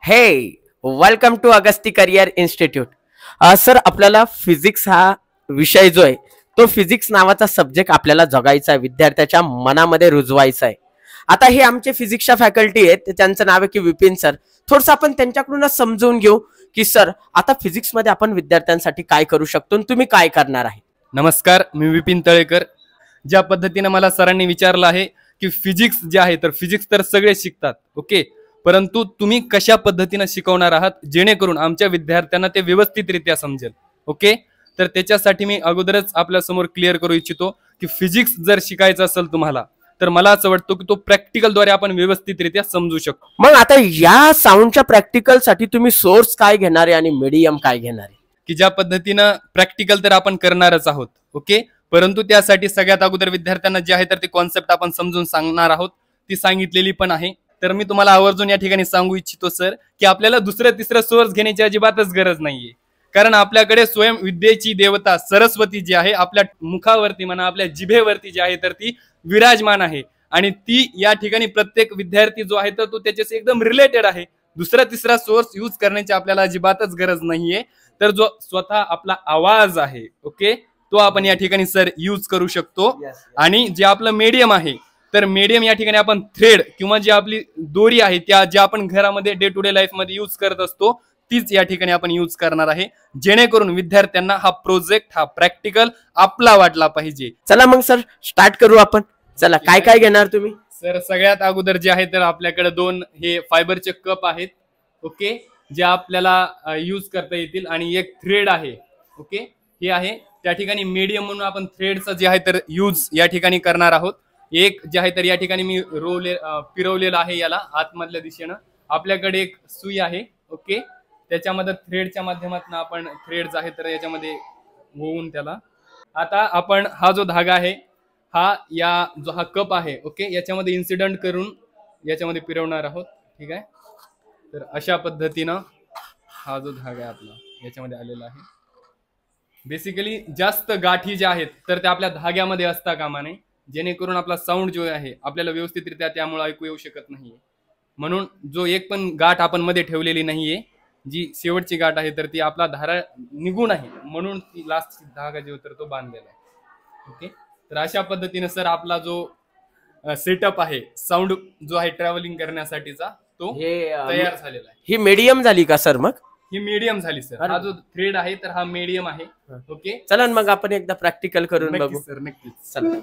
हे welcome to Agasti career institute. Sir, आपल्याला physics हा विषय जो आहे तो फिजिक्स नावाचा सब्जेक्ट आपल्याला जगायचा आहे, विद्यार्थ्याच्या मनामध्ये रुजवायचा आहे. आता हे आमचे फिजिक्सच्या फॅकल्टी आहेत, त्यांचं नाव आहे की विपिन सर. थोडंसं आपण त्यांच्याकडूनच समजून घेऊ की सर आता फिजिक्स मध्ये आपण विद्यार्थ्यांसाठी काय करू शकतो आणि तुम्ही काय करणार आहे. नमस्कार, मी विपिन तळेकर. ज्या पद्धतीने मला सरांनी विचारलं आहे की फिजिक्स जे आहे तर फिजिक्स तर सगळे शिकतात, ओके, परंतु तुम्ही कशा पद्धतीने शिकवणार आहात जेणेकरून आमच्या विद्यार्थ्यांना ते व्यवस्थितरित्या समजेल. ओके, तर त्याच्यासाठी मी अगोदरच आपल्या समोर क्लिअर करू इच्छितो की फिजिक्स जर शिकायचं असेल तुम्हाला तर मला असं वाटतं की तो प्रॅक्टिकलद्वारे आपण व्यवस्थितरित्या समजू शकतो. मग आता या साऊंडच्या प्रॅक्टिकल साठी तुम्ही सोर्स काय घेणार आहे आणि मीडियम काय घेणार आहे? की ज्या पद्धतीनं प्रॅक्टिकल तर आपण करणारच आहोत, ओके, परंतु त्यासाठी सगळ्यात अगोदर विद्यार्थ्यांना जे आहे तर ते कॉन्सेप्ट आपण समजून सांगणार आहोत, ती सांगितलेली पण आहे. तर मी तुम्हाला आवर्जून या ठिकाणी सांगू इच्छितो सर की आपल्याला दुसरं तिसरं सोर्स घेण्याची अजिबातच गरज नाहीये, कारण आपल्याकडे स्वयं विद्येची देवता सरस्वती जी आहे आपल्या मुखावरती म्हणा, आपल्या जिभेवरती जी आहे तर ती विराजमान आहे आणि ती या ठिकाणी प्रत्येक विद्यार्थी जो आहे तर तो त्याच्याशी एकदम रिलेटेड आहे. दुसरा तिसरा सोर्स यूज करण्याची आपल्याला अजिबातच गरज नाहीये. तर जो स्वतः आपला आवाज आहे, ओके, तो आपण या ठिकाणी सर यूज करू शकतो. आणि जे आपलं मीडियम आहे तर मीडियम या ठिकाणी आपण थ्रेड किंवा जी आपली दोरी आहे त्या ज्या आपण घरामध्ये डे टू डे लाईफ मध्ये यूज करत असतो तीच या ठिकाणी आपण यूज करणार आहे, जेणेकरून विद्यार्थ्यांना हा प्रोजेक्ट हा प्रॅक्टिकल आपला वाटला पाहिजे. चला मग सर स्टार्ट करू आपण. चला, काय काय घेणार तुम्ही? सर, सगळ्यात अगोदर जे आहे तर आपल्याकडे दोन हे फायबरचे कप आहेत, ओके, जे आपल्याला यूज करता येतील आणि एक थ्रेड आहे, ओके, हे आहे. त्या ठिकाणी मीडियम म्हणून आपण थ्रेडचं जे आहे तर यूज या ठिकाणी करणार आहोत. एक जे आहे तर या ठिकाणी मी फिरवलेलं आहे याला आतमधल्या दिशेनं. आपल्याकडे एक सुई आहे, ओके, त्याच्यामध्ये थ्रेडच्या माध्यमातून आपण थ्रेड आहे तर याच्यामध्ये होऊन त्याला आता आपण हा जो धागा आहे हा या जो हा कप आहे, ओके, याच्यामध्ये इन्सिडेंट करून याच्यामध्ये फिरवणार आहोत. ठीक आहे, तर अशा पद्धतीनं हा जो धागा आहे आपला याच्यामध्ये आलेला आहे. बेसिकली जास्त गाठी ज्या आहेत तर त्या आपल्या धाग्यामध्ये असता कामा नये, जेणेकरून आपला साऊंड जो आहे आपल्याला व्यवस्थितरित्या त्यामुळे ऐकू येऊ शकत नाहीये. म्हणून जो एक पण गाठ आपण मध्ये ठेवलेली नाहीये, जी शेवटची गाठ आहे तर ती आपला धारा निघून आहे म्हणून ती लास्ट धागा जो तर तो बांधलेला आहे. ओके, तर अशा पद्धतीने सर आपला जो सेटअप आहे साऊंड जो आहे ट्रॅव्हलिंग करण्यासाठीचा तो तयार झालेला आहे. ही मीडियम झाली का सर? मग ही मीडियम झाली सर. हा जो थ्रेड आहे तर हा मीडियम आहे. ओके, चला मग आपण एकदा प्रॅक्टिकल करून बघू सर. नक्कीच, चला.